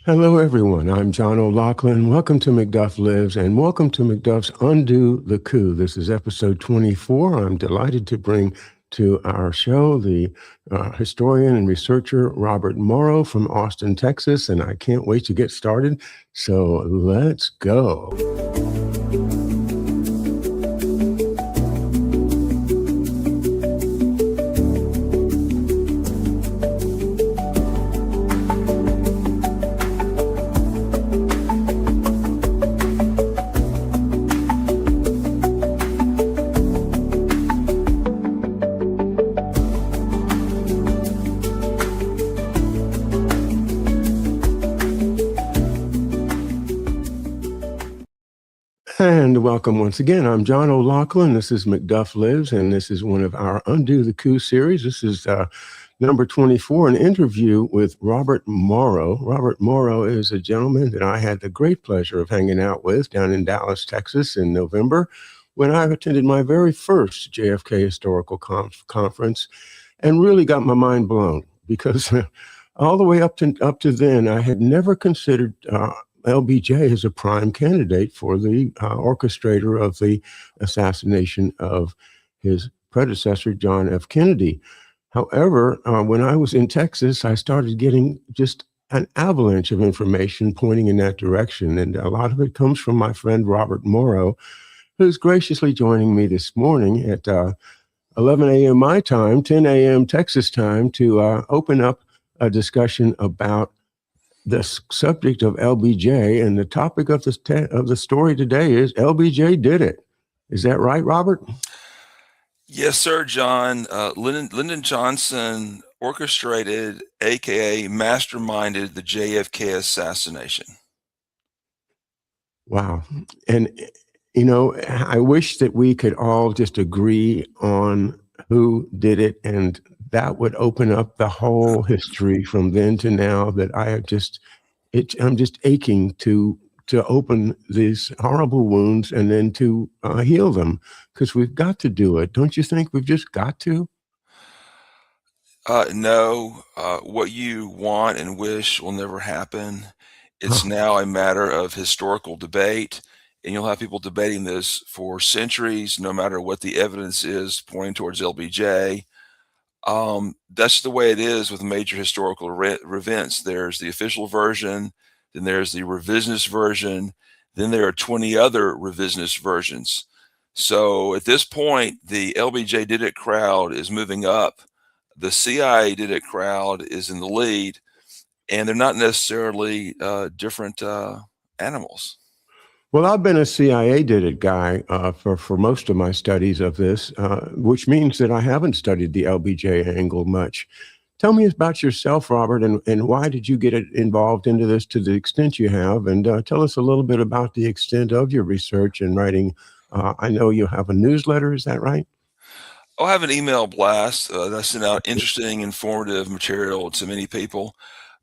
Hello, everyone. I'm John O'Loughlin. Welcome to McDuff Lives and welcome to McDuff's Undo the Coup. This is episode 24. I'm delighted to bring to our show the historian and researcher Robert Morrow from Austin, Texas, and I can't wait to get started. So let's go. And welcome once again. I'm John O'Loughlin. This is McDuff Lives, and this is one of our Undo the Coup series. This is number 24, an interview with Robert Morrow. Robert Morrow is a gentleman that I had the great pleasure of hanging out with down in Dallas, Texas in November when I attended my very first JFK Historical Conference and really got my mind blown because all the way up to then, I had never considered LBJ is a prime candidate for the orchestrator of the assassination of his predecessor, John F. Kennedy. However, when I was in Texas, I started getting just an avalanche of information pointing in that direction. And a lot of it comes from my friend Robert Morrow, who's graciously joining me this morning at 11 a.m. my time, 10 a.m. Texas time, to open up a discussion about the subject of LBJ, and the topic of the story today is LBJ Did It. Is that right, Robert? Yes, sir, John. Lyndon Johnson orchestrated, aka masterminded, the JFK assassination. Wow. And, I wish that we could all just agree on who did it, and that would open up the whole history from then to now that I'm just aching to open these horrible wounds and then to heal them, because we've got to do it. Don't you think we've just got to? No, what you want and wish will never happen. It's Oh, now a matter of historical debate, and you'll have people debating this for centuries, no matter what the evidence is pointing towards LBJ. That's the way it is with major historical events. There's the official version, then there's the revisionist version, then there are 20 other revisionist versions. So at this point, the LBJ Did It crowd is moving up. The CIA Did It crowd is in the lead, and they're not necessarily different animals. well, I've been a CIA Did It guy for most of my studies of this, which means that I haven't studied the LBJ angle much. Tell me about yourself, Robert, and why did you get involved into this to the extent you have? And tell us a little bit about the extent of your research and writing. I know you have a newsletter, is that right? I'll have an email blast that sent out interesting, informative material to many people.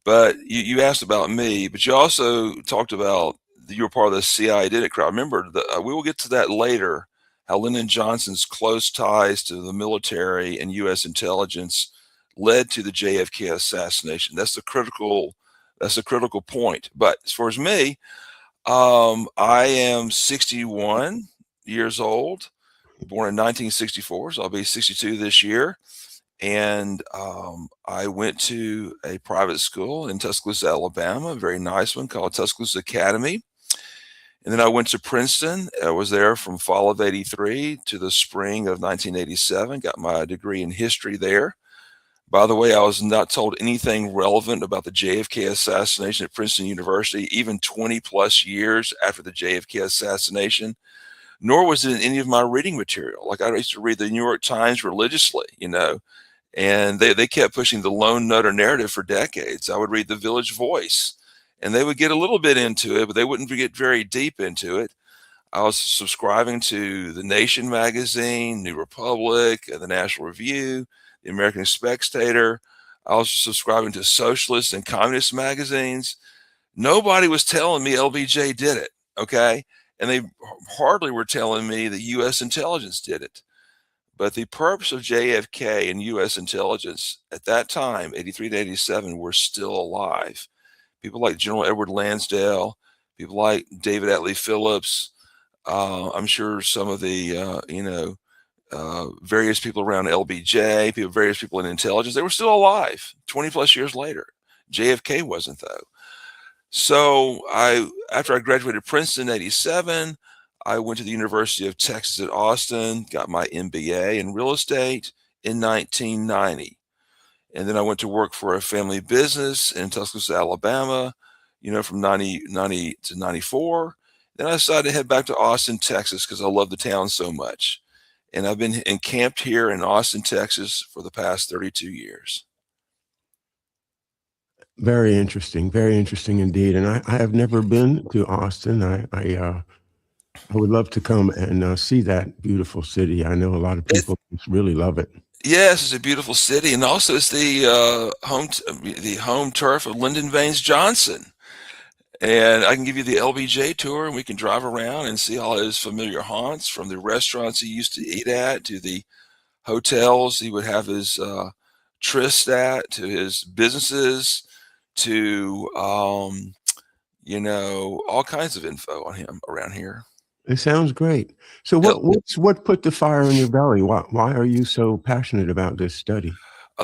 But you asked about me, but you also talked about you were part of the CIA Did It crowd. Remember, we will get to that later, how Lyndon Johnson's close ties to the military and U.S. intelligence led to the JFK assassination. That's a critical point. But as far as me, I am 61 years old, born in 1964, so I'll be 62 this year. And I went to a private school in Tuscaloosa, Alabama, a very nice one called Tuscaloosa Academy. And then I went to Princeton. I was there from fall of '83 to the spring of 1987, got my degree in history there. By the way, I was not told anything relevant about the JFK assassination at Princeton University, even 20 plus years after the JFK assassination, nor was it in any of my reading material. Like, I used to read the New York Times religiously, and they kept pushing the lone nutter narrative for decades. I would read the Village Voice, and they would get a little bit into it, but they wouldn't get very deep into it. I was subscribing to The Nation magazine, New Republic, the National Review, the American Spectator. I was subscribing to socialist and communist magazines. Nobody was telling me LBJ did it, okay? And they hardly were telling me that U.S. intelligence did it. But the purpose of JFK and U.S. intelligence at that time, '83 to '87, were still alive. people like General Edward Lansdale, people like David Atlee Phillips. I'm sure some of the, various people around LBJ, various people in intelligence, they were still alive 20 plus years later. JFK wasn't, though. So after I graduated Princeton in '87, I went to the University of Texas at Austin, got my MBA in real estate in 1990. And then I went to work for a family business in Tuscaloosa, Alabama, from 90 to 94. Then I decided to head back to Austin, Texas, because I love the town so much. And I've been encamped here in Austin, Texas for the past 32 years. Very interesting indeed. And I have never been to Austin. I would love to come and see that beautiful city. I know a lot of people really love it. Yes, it's a beautiful city, and also it's the home turf of Lyndon Baines Johnson. And I can give you the LBJ tour, and we can drive around and see all his familiar haunts, from the restaurants he used to eat at to the hotels he would have his tryst at, to his businesses, to all kinds of info on him around here. It sounds great. So what put the fire in your belly? Why are you so passionate about this study?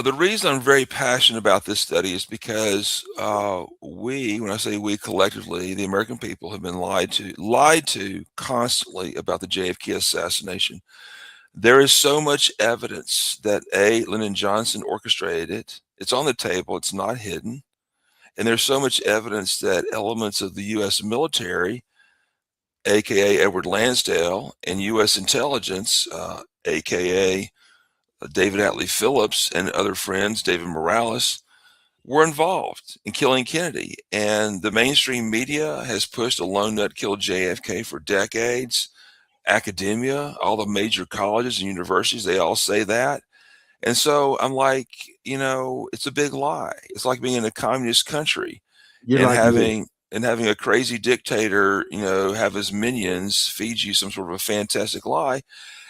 The reason I'm very passionate about this study is because when I say we collectively, the American people, have been lied to constantly about the JFK assassination. There is so much evidence that Lyndon Johnson orchestrated it. It's on the table. It's not hidden. And there's so much evidence that elements of the U.S. military, aka Edward Lansdale, and U.S. intelligence, aka David Atlee Phillips and other friends, David Morales, were involved in killing Kennedy. And the mainstream media has pushed a lone nut killed JFK for decades. Academia, all the major colleges and universities, they all say that. And so I'm like, it's a big lie. It's like being in a communist country and having a crazy dictator, have his minions feed you some sort of a fantastic lie,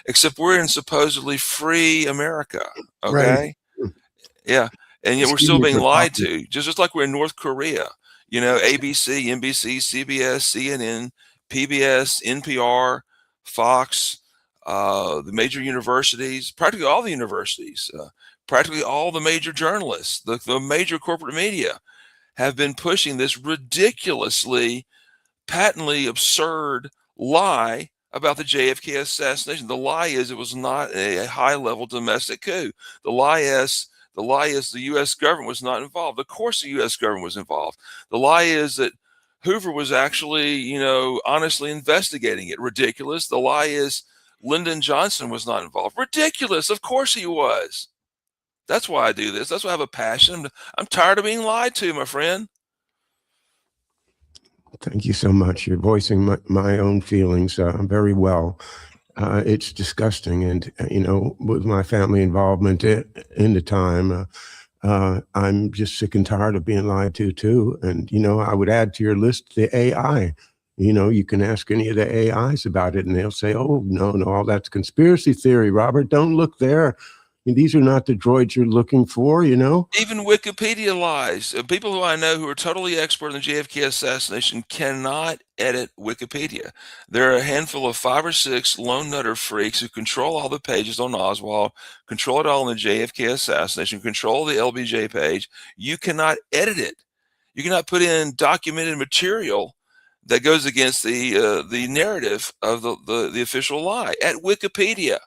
except we're in supposedly free America. Okay. Right. Yeah. And yet we're still being lied to, just like we're in North Korea, ABC, NBC, CBS, CNN, PBS, NPR, Fox, the major universities, practically all the universities, practically all the major journalists, the major corporate media have been pushing this ridiculously, patently absurd lie about the JFK assassination. The lie is it was not a high-level domestic coup. The lie is the U.S. government was not involved. Of course, the U.S. government was involved. The lie is that Hoover was actually, honestly investigating it. Ridiculous. The lie is Lyndon Johnson was not involved. Ridiculous. Of course he was. That's why I do this. That's why I have a passion. I'm tired of being lied to, my friend. Thank you so much. You're voicing my own feelings very well. It's disgusting. And, with my family involvement in the time, I'm just sick and tired of being lied to, too. And, I would add to your list the AI. You can ask any of the AIs about it, and they'll say, oh, no, all that's conspiracy theory, Robert. Don't look there. These are not the droids you're looking for, Even Wikipedia lies. People who I know who are totally expert in the JFK assassination cannot edit Wikipedia. There are a handful of 5 or 6 lone nutter freaks who control all the pages on Oswald, control it all in the JFK assassination, control the LBJ page. You cannot edit it. You cannot put in documented material that goes against the narrative of the official lie at Wikipedia.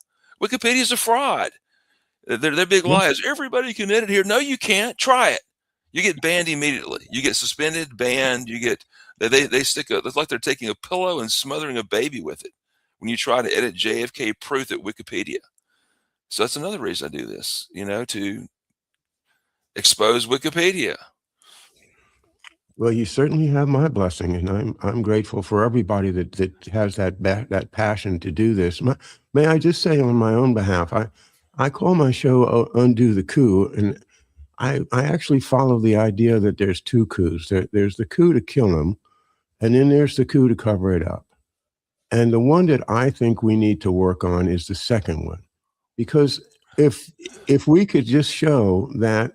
Wikipedia is a fraud. They're big lies. Everybody can edit here. No, you can't. Try it. You get banned immediately. You get suspended, banned. You get they stick it's like they're taking a pillow and smothering a baby with it when you try to edit JFK proof at Wikipedia. So that's another reason I do this, to expose Wikipedia. Well, you certainly have my blessing, and I'm grateful for everybody that has that passion to do this. May I just say on my own behalf, I call my show Undo the Coup, and I actually follow the idea that there's 2 coups. There's the coup to kill him, and then there's the coup to cover it up. And the one that I think we need to work on is the second one, because if we could just show that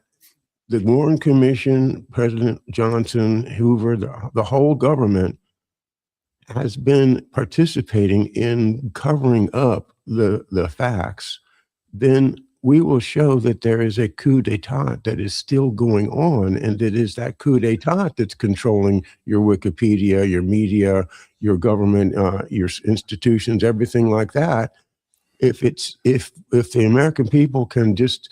the Warren Commission, President Johnson, Hoover, the whole government has been participating in covering up the facts, then we will show that there is a coup d'etat that is still going on, and it is that coup d'etat that's controlling your Wikipedia, your media, your government, your institutions, everything like that. If the American people can just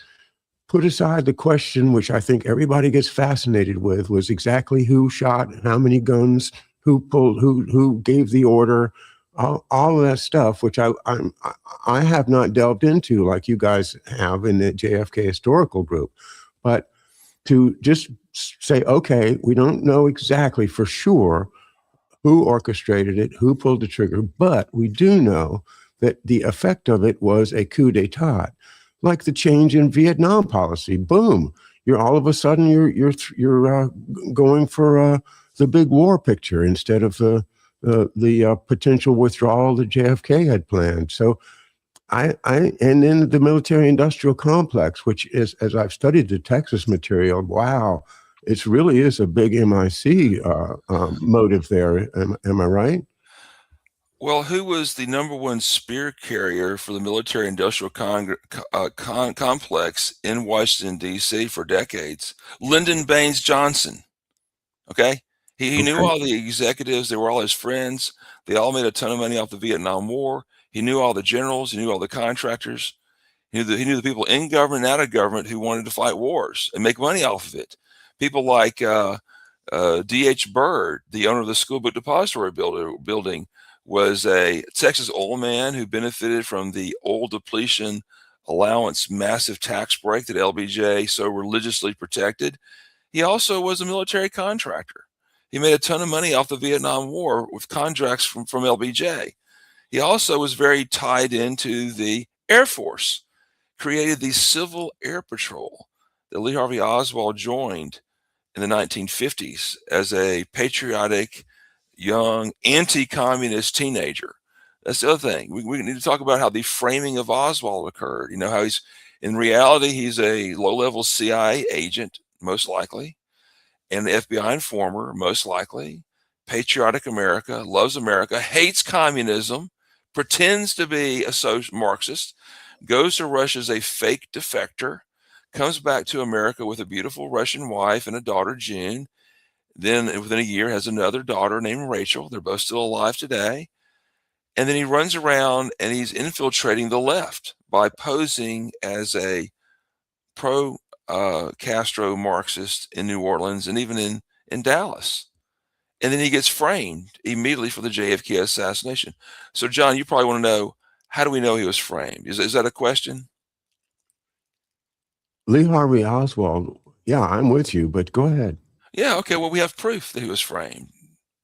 put aside the question, which I think everybody gets fascinated with, was exactly who shot, how many guns, who pulled, who gave the order, all of that stuff, which I have not delved into like you guys have in the JFK historical group, but to just say, okay, we don't know exactly for sure who orchestrated it, who pulled the trigger, but we do know that the effect of it was a coup d'etat, like the change in Vietnam policy. Boom, you're all of a sudden you're going for the big war picture instead of the potential withdrawal that JFK had planned. So and then the military industrial complex, which is, as I've studied the Texas material, wow, it really is a big MIC motive there. Am I right? Well, who was the number one spear carrier for the military industrial complex in Washington, D.C. for decades? Lyndon Baines Johnson. Okay. He knew Okay. all the executives. They were all his friends. They all made a ton of money off the Vietnam War. He knew all the generals. He knew all the contractors. He knew the people in government and out of government who wanted to fight wars and make money off of it. People like D.H. Byrd, the owner of the School Book Depository building, was a Texas oil man who benefited from the oil depletion allowance massive tax break that LBJ so religiously protected. He also was a military contractor. He made a ton of money off the Vietnam War with contracts from LBJ. He also was very tied into the Air Force, created the Civil Air Patrol that Lee Harvey Oswald joined in the 1950s as a patriotic, young, anti-communist teenager. That's the other thing. We need to talk about how the framing of Oswald occurred. You know, how in reality, he's a low-level CIA agent, most likely, and the FBI informer, most likely, patriotic America, hates communism, pretends to be a social Marxist, goes to Russia as a fake defector, comes back to America with a beautiful Russian wife and a daughter, June. Then within a year has another daughter named Rachel. They're both still alive today. And then he runs around and he's infiltrating the left by posing as a pro Castro Marxist in New Orleans and even in Dallas. And then he gets framed immediately for the JFK assassination. So, John, you probably want to know, how do we know he was framed? Is that a question? Lee Harvey Oswald. Yeah, I'm with you, but go ahead. Yeah, okay. Well, we have proof that he was framed.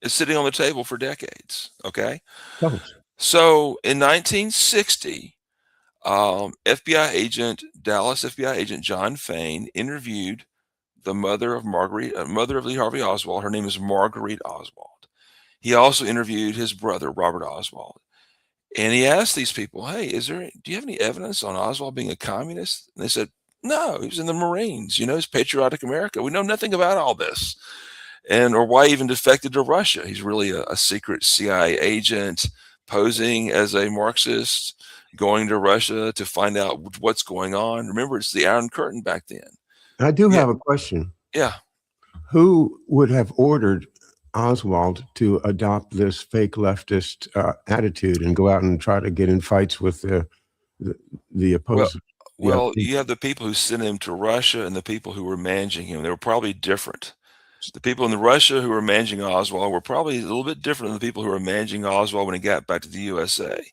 It's sitting on the table for decades. Okay. Tell us. So in 1960, Dallas FBI agent John Fain interviewed the mother of mother of Lee Harvey Oswald. Her name is Marguerite Oswald. He also interviewed his brother, Robert Oswald. And he asked these people, hey, do you have any evidence on Oswald being a communist? And they said, no, he was in the Marines. You know, he's patriotic America. We know nothing about all this. Or why he even defected to Russia. He's really a secret CIA agent posing as a Marxist, going to Russia to find out what's going on. Remember, it's the Iron Curtain back then. I do Yeah. have a question. Yeah. Who would have ordered Oswald to adopt this fake leftist attitude and go out and try to get in fights with the Well, opposers? well, you have the people who sent him to Russia and the people who were managing him. They were probably different. The people in Russia who were managing Oswald were probably a little bit different than the people who were managing Oswald when he got back to the USA.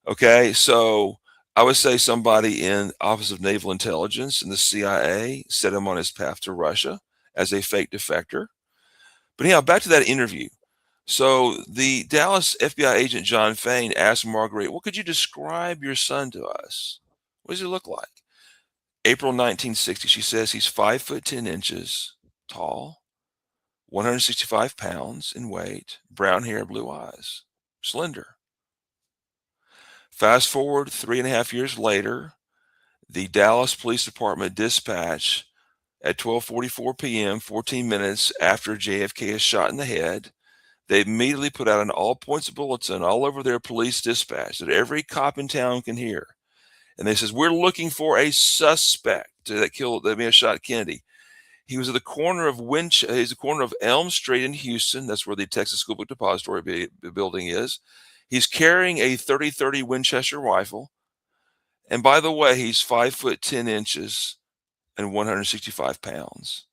Okay, so I would say somebody in Office of Naval Intelligence and the CIA set him on his path to Russia as a fake defector. But anyhow, back to that interview. So the Dallas FBI agent John Fain asked Marguerite, well, could you describe your son to us? What does he look like? April 1960, she says he's 5'10" tall, 165 pounds in weight, brown hair, blue eyes, slender. Fast forward 3.5 years later, the Dallas Police Department dispatch at 12:44 p.m., 14 minutes after JFK is shot in the head. They immediately put out an all points bulletin all over their police dispatch that every cop in town can hear. And they says, we're looking for a suspect that may have shot Kennedy. He was at the corner of he's the corner of Elm Street in Houston. That's where the Texas School Book Depository building is. He's carrying a 30-30 Winchester rifle. And by the way, he's 5'10" and 165 pounds.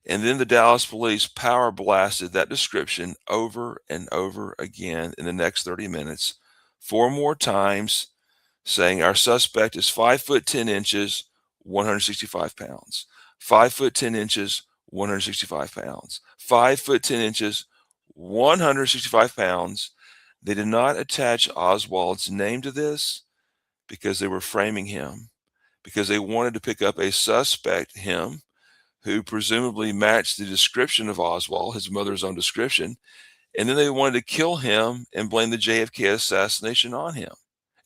And then the Dallas police power blasted that description over and over again in the next 30 minutes, 4 more times, saying our suspect is 5'10", 165 pounds. 5'10", 165 pounds. 5'10", 165 pounds. They did not attach Oswald's name to this because they were framing him, because they wanted to pick up a suspect, him, who presumably matched the description of Oswald, his mother's own description, and then they wanted to kill him and blame the JFK assassination on him.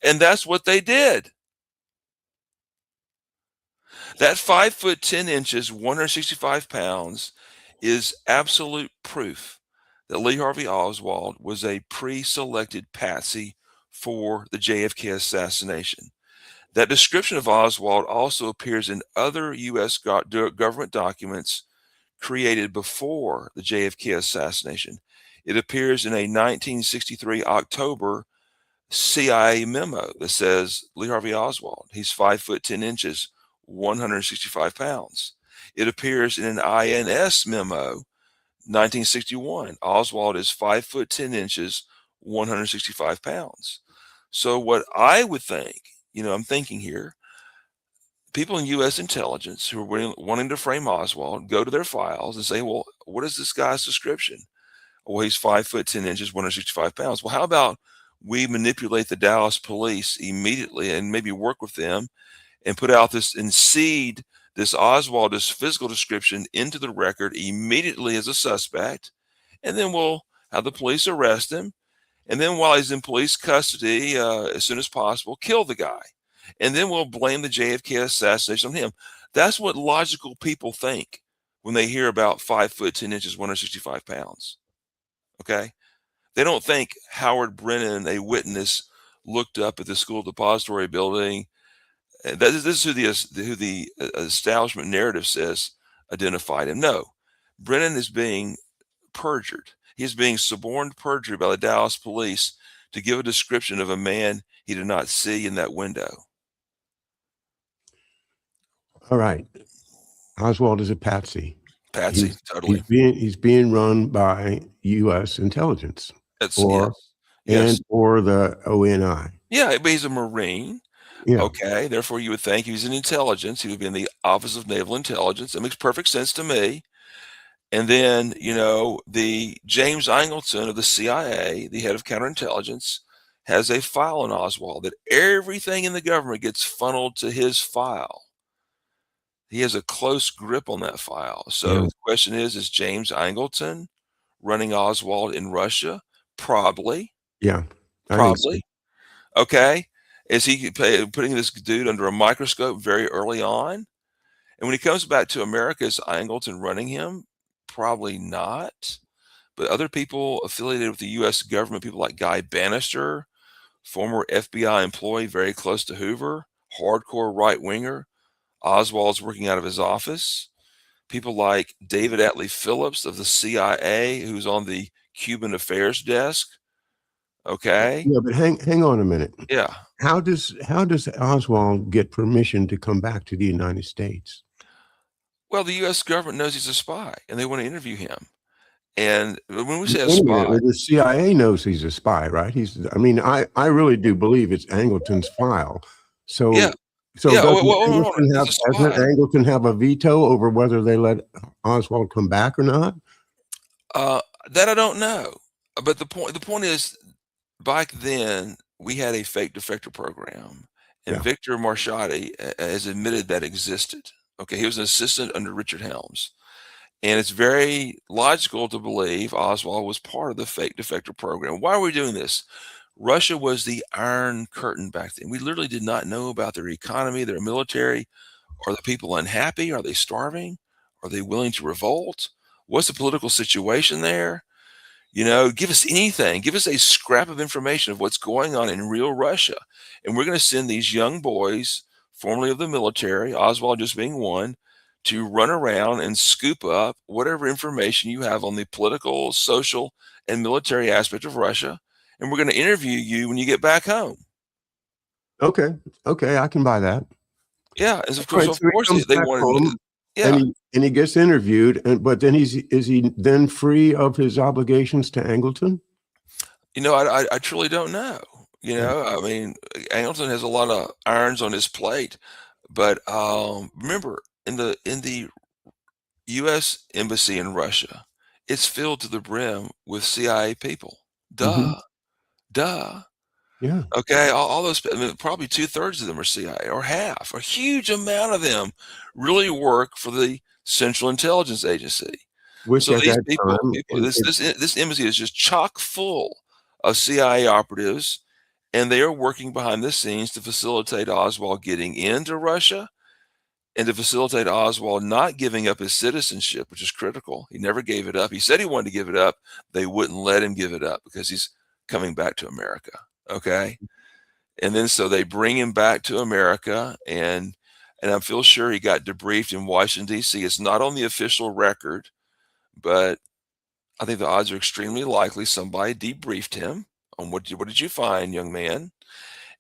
And that's what they did. That 5'10", 165 pounds is absolute proof that Lee Harvey Oswald was a pre-selected patsy for the JFK assassination. That description of Oswald also appears in other U.S. government documents created before the JFK assassination. It appears in a 1963 October CIA memo that says Lee Harvey Oswald, he's 5'10", 165 pounds. It appears in an INS memo, 1961. Oswald is 5'10", 165 pounds. So what I would think, I'm thinking here, people in U.S. intelligence who are wanting to frame Oswald go to their files and say, well, what is this guy's description? Well, he's 5'10", 165 pounds. Well, how about we manipulate the Dallas police immediately and maybe work with them and put out this and seed this Oswald, this physical description into the record immediately as a suspect. And then we'll have the police arrest him. And then while he's in police custody, as soon as possible, kill the guy. And then we'll blame the JFK assassination on him. That's what logical people think when they hear about 5'10", 165 pounds. Okay? They don't think Howard Brennan, a witness, looked up at the school depository building. This is who the establishment narrative says identified him. No, Brennan is being perjured. He's being suborned perjury by the Dallas police to give a description of a man he did not see in that window. All right. Oswald is a patsy. Totally. He's being run by U.S. intelligence or the ONI. Yeah, but he's a Marine. Yeah. Okay, therefore you would think he's in intelligence. He would be in the Office of Naval Intelligence. That makes perfect sense to me. And then, the James Angleton of the CIA, the head of counterintelligence, has a file on Oswald that everything in the government gets funneled to his file. He has a close grip on that file. So the question is James Angleton running Oswald in Russia? Probably. Yeah. Probably. Okay. Is he putting this dude under a microscope very early on? And when he comes back to America, is Angleton running him? Probably not. But other people affiliated with the U.S. government, people like Guy Bannister, former FBI employee very close to Hoover, hardcore right-winger, Oswald's working out of his office. People like David Atlee Phillips of the CIA, who's on the Cuban affairs desk. Okay. Yeah, but hang on a minute. Yeah. How does Oswald get permission to come back to the United States? Well, the U.S. government knows he's a spy, and they want to interview him. And when we say a spy, the CIA knows he's a spy, right? I really do believe it's Angleton's file. So yeah. Doesn't Angleton have a veto over whether they let Oswald come back or not? That I don't know. But the point is, back then we had a fake defector program, and Victor Marchetti has admitted that existed. Okay, he was an assistant under Richard Helms. And it's very logical to believe Oswald was part of the fake defector program. Why are we doing this? Russia was the Iron Curtain back then. We literally did not know about their economy, their military, Are the people unhappy? Are they starving? Are they willing to revolt? What's the political situation there? Give us anything. Give us a scrap of information of what's going on in real Russia. And we're going to send these young boys, formerly of the military, Oswald just being one, to run around and scoop up whatever information you have on the political, social, and military aspect of Russia. And we're going to interview you when you get back home. Okay. Okay. I can buy that. Yeah. As of All course, right. of So he course, comes they back wanted, home yeah. and he gets interviewed. But then is he then free of his obligations to Angleton? I truly don't know. I mean, Angleton has a lot of irons on his plate, but remember, in the U.S. embassy in Russia, it's filled to the brim with CIA people. Hmm. Duh, duh. Yeah. Okay, all those, I mean, probably 2/3 of them are CIA, or half. A huge amount of them really work for the Central Intelligence Agency. Which So at these that people, time, people, this embassy is just chock full of CIA operatives, and they are working behind the scenes to facilitate Oswald getting into Russia and to facilitate Oswald not giving up his citizenship, which is critical. He never gave it up. He said he wanted to give it up. They wouldn't let him give it up because he's coming back to America. Okay. And then so they bring him back to America, and I feel sure he got debriefed in Washington, D.C. It's not on the official record, but I think the odds are extremely likely somebody debriefed him on what did you find, young man?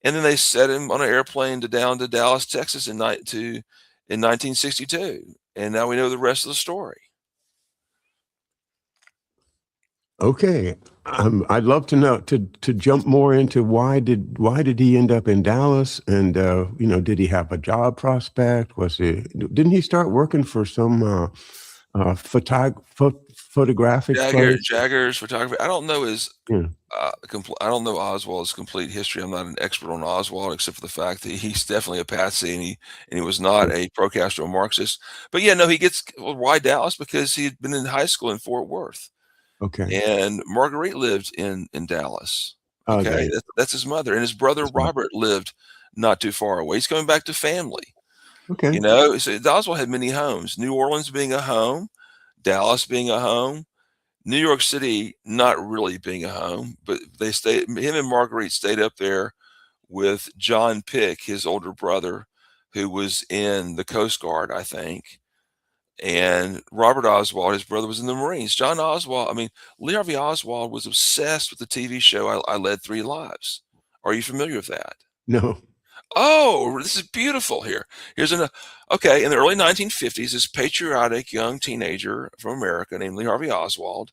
And then they set him on an airplane down to Dallas, Texas in 1962. And now we know the rest of the story. okay. I'd love to know to jump more into why did he end up in Dallas, and did he have a job prospect? Didn't he start working for some photographic place? Jagger's photography. I don't know his Yeah. I don't know Oswald's complete history. I'm not an expert on Oswald, except for the fact that he's definitely a patsy, and he was not a pro-Castro Marxist. But yeah, no, he gets, well, why Dallas? Because he had been in high school in Fort Worth, Okay. and Marguerite lived in Dallas. Oh, Okay, there. that's his mother, and his brother That's right. Robert lived not too far away. He's coming back to family. Okay. So Oswald had many homes. New Orleans being a home, Dallas being a home, New York City not really being a home, but him and Marguerite stayed up there with John Pick, his older brother, who was in the Coast Guard, I think. And Robert Oswald, his brother, was in the Marines. John Oswald, I mean, Lee Harvey Oswald was obsessed with the TV show I Led Three Lives. Are you familiar with that? No. Oh, this is beautiful here. Okay, in the early 1950s, this patriotic young teenager from America named Lee Harvey Oswald,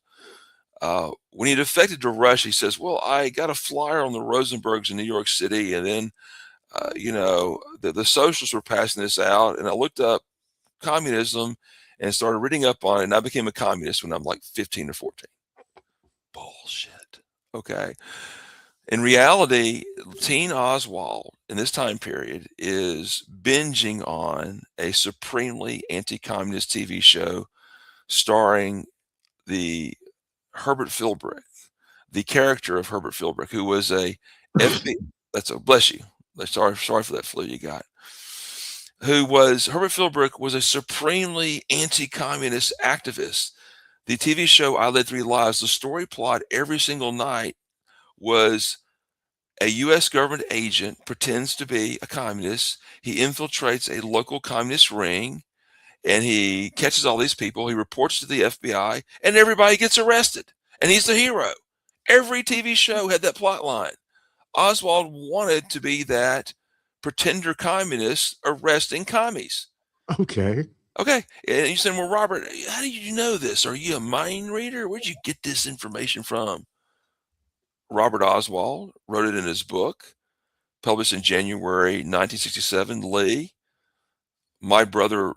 when he defected to Russia, he says, well, I got a flyer on the Rosenbergs in New York City, and then, the socialists were passing this out, and I looked up communism and started reading up on it, and I became a communist when I'm like 15 or 14. Bullshit. Okay. In reality, teen Oswald in this time period is binging on a supremely anti-communist TV show starring the Herbert Philbrick, the character of Herbert Philbrick, who was a FBI. Bless you. Sorry for that flu you got. Herbert Philbrick was a supremely anti-communist activist. The TV show I Led Three Lives, the story plot every single night was a U.S. government agent pretends to be a communist. He infiltrates a local communist ring, and he catches all these people. He reports to the FBI, and everybody gets arrested. And he's the hero. Every TV show had that plot line. Oswald wanted to be that pretender communist arresting commies. Okay. Okay. And you said, well, Robert, how did you know this? Are you a mind reader? Where'd you get this information from? Robert Oswald wrote it in his book, published in January 1967. My brother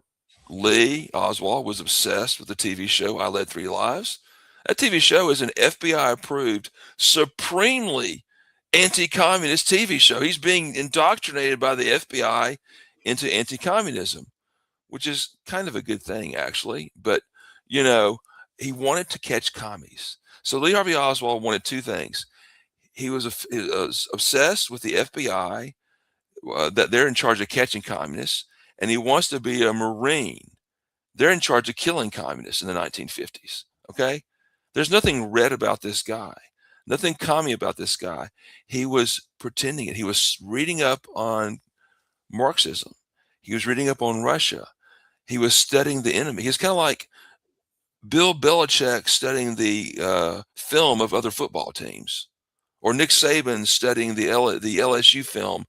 Lee Oswald was obsessed with the TV show I Led Three Lives. That TV show is an FBI approved, supremely anti-communist TV show. He's being indoctrinated by the FBI into anti-communism, which is kind of a good thing, actually. But, he wanted to catch commies. So Lee Harvey Oswald wanted two things. He was obsessed with the FBI, that they're in charge of catching communists, and he wants to be a Marine. They're in charge of killing communists in the 1950s. Okay? There's nothing red about this guy, nothing commie about this guy. He was pretending it. He was reading up on Marxism, he was reading up on Russia, he was studying the enemy. He's kind of like Bill Belichick studying the film of other football teams, or Nick Saban studying the LSU film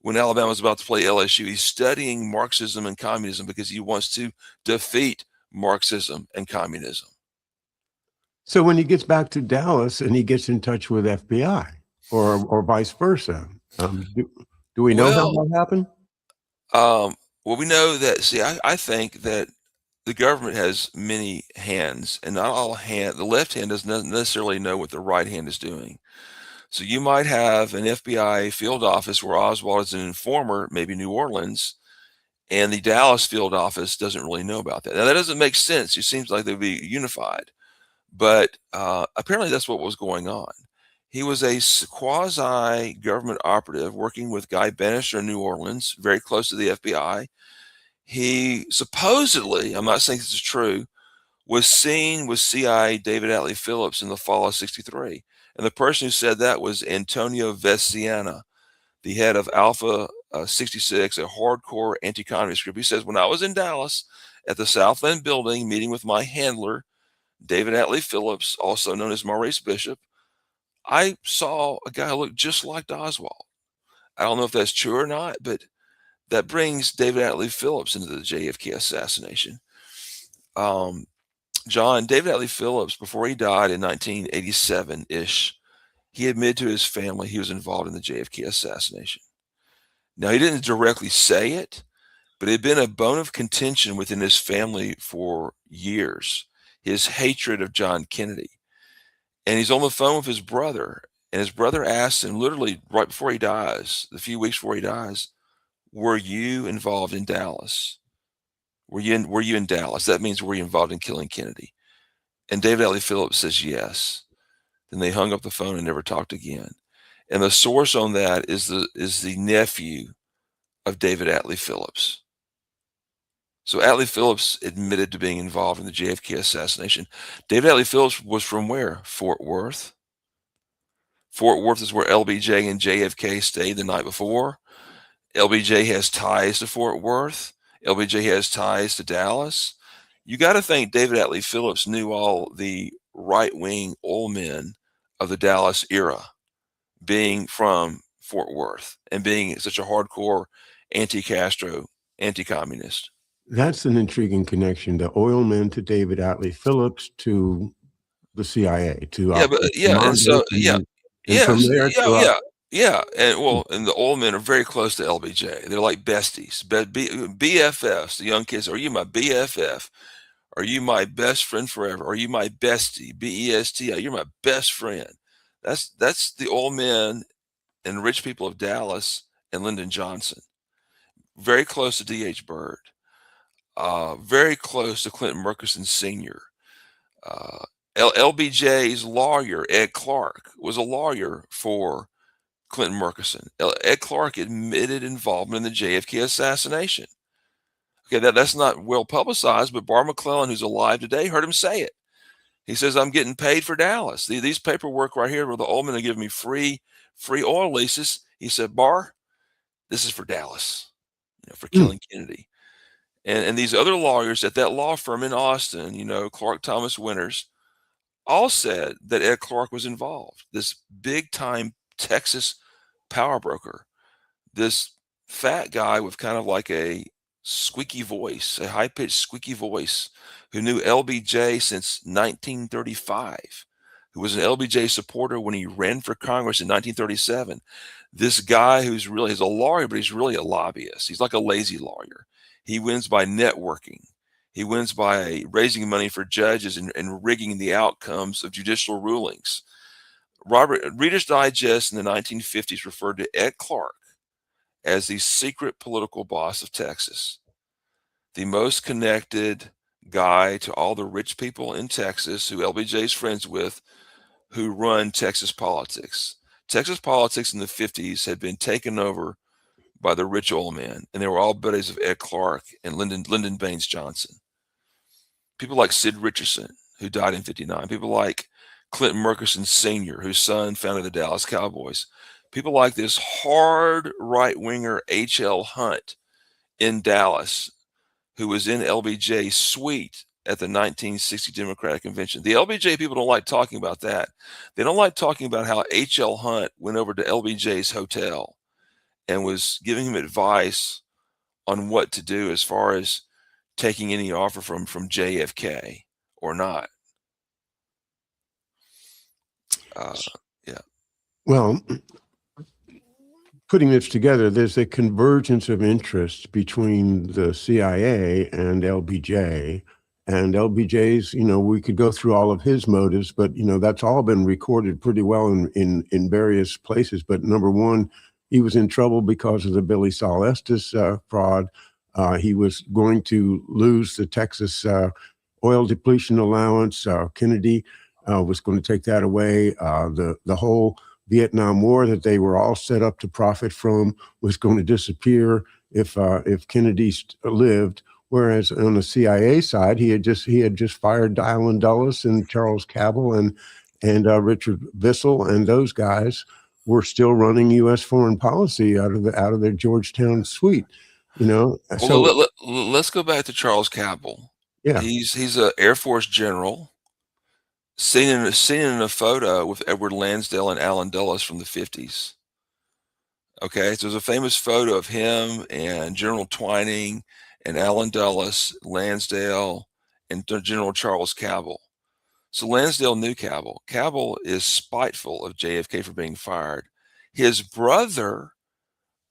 when Alabama was about to play LSU. He's studying Marxism and communism because he wants to defeat Marxism and communism. So when he gets back to Dallas and he gets in touch with FBI or vice versa, do we know how that happened? Well, we know that. See, I think that the government has many hands, and not all hand. The left hand doesn't necessarily know what the right hand is doing. So you might have an FBI field office where Oswald is an informer, maybe New Orleans, and the Dallas field office doesn't really know about that. Now that doesn't make sense. It seems like they'd be unified, but apparently that's what was going on. He was a quasi government operative working with Guy Bannister in New Orleans, very close to the FBI. He supposedly, I'm not saying this is true, was seen with CIA David Atlee Phillips in the fall of '63. And the person who said that was Antonio Veciana, the head of Alpha 66, a hardcore anti-communist group. He says, when I was in Dallas at the Southland building meeting with my handler, David Atlee Phillips, also known as Maurice Bishop, I saw a guy who looked just like Oswald. I don't know if that's true or not, but that brings David Atlee Phillips into the JFK assassination. John, David Atlee Phillips, before he died in 1987-ish, he admitted to his family he was involved in the JFK assassination. Now, he didn't directly say it, but it had been a bone of contention within his family for years, his hatred of John Kennedy. And he's on the phone with his brother, and his brother asks him literally right before he dies, a few weeks before he dies, were you involved in Dallas? Were you in Dallas? That means were you involved in killing Kennedy? And David Atlee Phillips says yes. Then they hung up the phone and never talked again. And the source on that is the nephew of David Atlee Phillips. So Atlee Phillips admitted to being involved in the JFK assassination. David Atlee Phillips was from where? Fort Worth. Fort Worth is where LBJ and JFK stayed the night before. LBJ has ties to Fort Worth. LBJ has ties to Dallas. You got to think David Atlee Phillips knew all the right-wing oil men of the Dallas era, being from Fort Worth and being such a hardcore anti-Castro, anti-communist. That's an intriguing connection. The oil men to David Atlee Phillips to the CIA to and so from there and the old men are very close to LBJ. They're like besties, BFFs. The young kids, are you my BFF? Are you my best friend forever? Are you my bestie? BEST? You're my best friend. That's the old men and rich people of Dallas and Lyndon Johnson. Very close to D.H. Byrd. Very close to Clinton Murchison Sr. LBJ's lawyer, Ed Clark, was a lawyer for Clinton Murchison. Ed Clark admitted involvement in the JFK assassination. Okay, that's not well publicized, but Bar McClellan, who's alive today, heard him say it. He says, I'm getting paid for Dallas. These paperwork right here where the old men are giving me free oil leases. He said, Bar, this is for Dallas, for killing Kennedy. And these other lawyers at that law firm in Austin, Clark Thomas Winters, all said that Ed Clark was involved. This big-time Texas power broker, this fat guy with kind of like a squeaky voice, a high-pitched squeaky voice, who knew LBJ since 1935, who was an LBJ supporter when he ran for Congress in 1937. This guy he's a lawyer, but he's really a lobbyist. He's like a lazy lawyer. He wins by networking. He wins by raising money for judges and rigging the outcomes of judicial rulings. Reader's Digest in the 1950s referred to Ed Clark as the secret political boss of Texas, the most connected guy to all the rich people in Texas who LBJ is friends with, who run Texas politics. Texas politics in the 50s had been taken over by the rich oil men, and they were all buddies of Ed Clark and Lyndon Baines Johnson. People like Sid Richardson, who died in '59. People like Clinton Murchison Sr., whose son founded the Dallas Cowboys. People like this hard right-winger H.L. Hunt in Dallas, who was in LBJ's suite at the 1960 Democratic Convention. The LBJ people don't like talking about that. They don't like talking about how H.L. Hunt went over to LBJ's hotel and was giving him advice on what to do as far as taking any offer from JFK or not. Yeah. Well, putting this together, there's a convergence of interest between the CIA and LBJ. And LBJ's, we could go through all of his motives, but that's all been recorded pretty well in various places. But number one, he was in trouble because of the Billy Saul Estes fraud. He was going to lose the Texas oil depletion allowance. Kennedy was going to take that away. The whole Vietnam War that they were all set up to profit from was going to disappear if Kennedy lived. Whereas on the CIA side, he had just fired Allen Dulles and Charles Cabell and Richard Bissell, and those guys were still running U.S. foreign policy out of their Georgetown suite. Well, So let's go back to Charles Cabell. yeah, He's an Air Force general, seen in a photo with Edward Lansdale and Allen Dulles from the 50s. Okay, so there's a famous photo of him and General Twining and Allen Dulles, Lansdale, and General Charles Cabell. So Lansdale knew Cabell. Cabell is spiteful of JFK for being fired. His brother,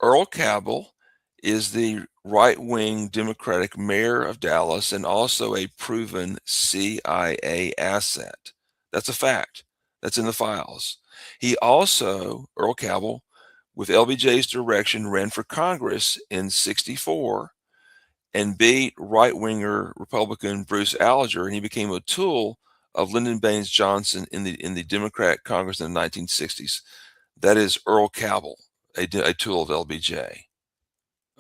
Earl Cabell, is the right-wing Democratic mayor of Dallas and also a proven CIA asset. That's a fact. That's in the files. He also, Earl Cabell, with LBJ's direction, ran for Congress in '64 and beat right-winger Republican Bruce Alger, and he became a tool of Lyndon Baines Johnson in the Democratic Congress in the 1960s. That is Earl Cabell, a tool of LBJ.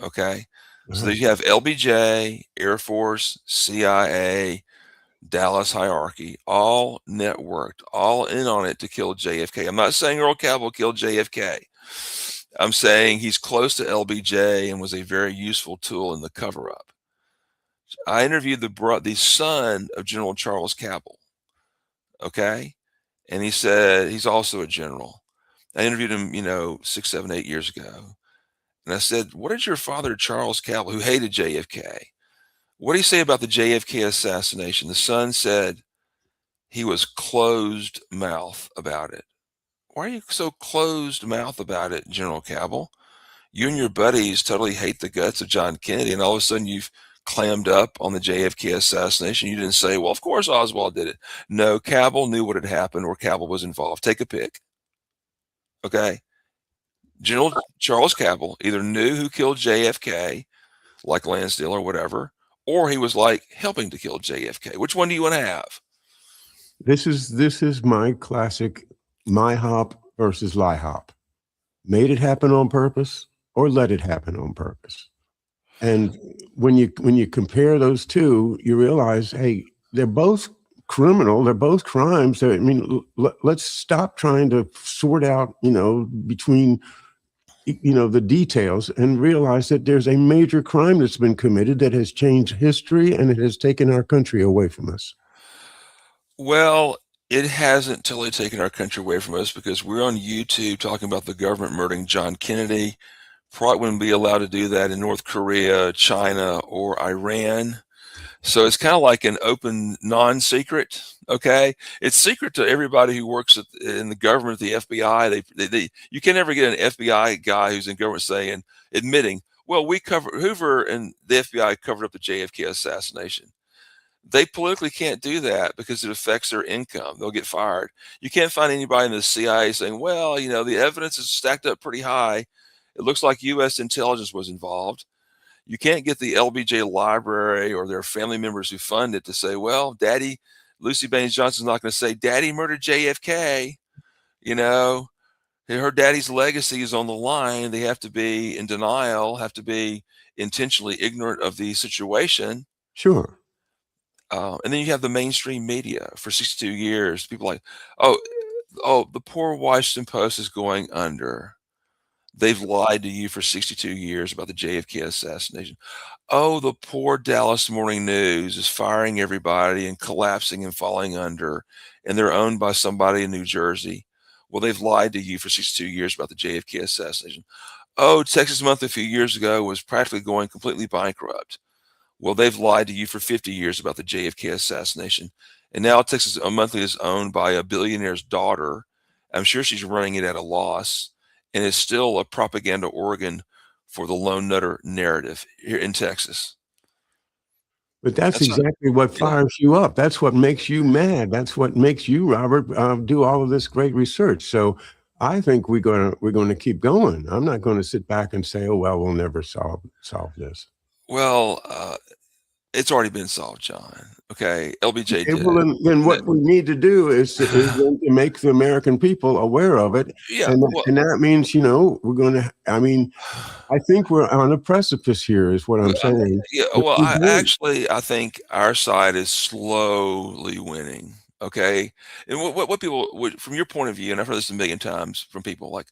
Okay, so there you have LBJ, Air Force, CIA, Dallas hierarchy, all networked, all in on it to kill JFK. I'm not saying Earl Cabell killed JFK. I'm saying he's close to LBJ and was a very useful tool in the cover-up. I interviewed the son of General Charles Cabell, okay? And he said he's also a general. I interviewed him, 6, 7, 8 years ago. And I said, what did your father, Charles Cabell, who hated JFK, what did he say about the JFK assassination? The son said he was closed mouth about it. Why are you so closed mouth about it, General Cabell? You and your buddies totally hate the guts of John Kennedy, and all of a sudden you've clammed up on the JFK assassination. You didn't say, well, of course Oswald did it. No, Cabell knew what had happened or Cabell was involved. Take a pick. Okay? General Charles Cabell either knew who killed JFK, like Lansdale or whatever, or he was like helping to kill JFK. Which one do you want to have? this is my classic my hop versus lie hop. Made it happen on purpose or let it happen on purpose. And when you compare those two, you realize, hey, they're both criminal. They're both crimes. Let's stop trying to sort out, between, the details and realize that there's a major crime that's been committed that has changed history and it has taken our country away from us. Well, it hasn't totally taken our country away from us because we're on YouTube talking about the government murdering John Kennedy. Probably wouldn't be allowed to do that in North Korea, China, or Iran. So it's kind of like an open non-secret. Okay, it's secret to everybody who works in the government, the FBI. You can never get an FBI guy who's in government admitting, well, Hoover and the FBI covered up the JFK assassination. They politically can't do that because it affects their income. They'll get fired. You can't find anybody in the CIA saying, well, the evidence is stacked up pretty high. It looks like U.S. intelligence was involved. You can't get the LBJ library or their family members who fund it to say, well, Lucy Baines Johnson's not going to say, Daddy murdered JFK. Her daddy's legacy is on the line. They have to be in denial, have to be intentionally ignorant of the situation. Sure. And then you have the mainstream media for 62 years. People like, oh, the poor Washington Post is going under. They've lied to you for 62 years about the JFK assassination. Oh, the poor Dallas Morning News is firing everybody and collapsing and falling under, and they're owned by somebody in New Jersey. Well, they've lied to you for 62 years about the JFK assassination. Oh, Texas Monthly a few years ago was practically going completely bankrupt. Well, they've lied to you for 50 years about the JFK assassination. And now Texas Monthly is owned by a billionaire's daughter. I'm sure she's running it at a loss, and is still a propaganda organ for the lone nutter narrative here in Texas. But that's That's not, exactly what yeah. fires you up. That's what makes you mad. That's what makes you, Robert, do all of this great research. So I think we're going to keep going. I'm not going to sit back and say, "Oh well, we'll never solve this." Well, it's already been solved, John. Okay, LBJ Okay, did well, it. then what we need to do is to make the American people aware of it, Yeah, and well, that means we're going to. I mean, I think we're on a precipice here, is what I'm saying. yeah. If Well, we don't, I think our side is slowly winning. Okay, and what people would, from your point of view, and I've heard this a million times from people, like,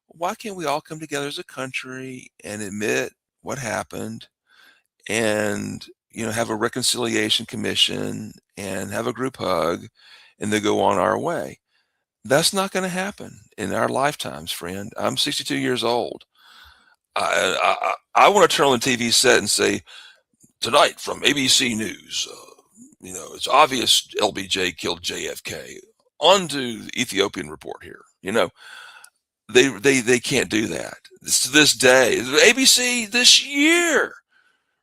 why can't we all come together as a country and admit what happened, and have a reconciliation commission and have a group hug, and then go on our way? That's not going to happen in our lifetimes, friend. I'm 62 years old. I want to turn on the TV set and say, tonight from ABC News, it's obvious LBJ killed JFK. On to the Ethiopian report here. They can't do that. To this day, ABC this year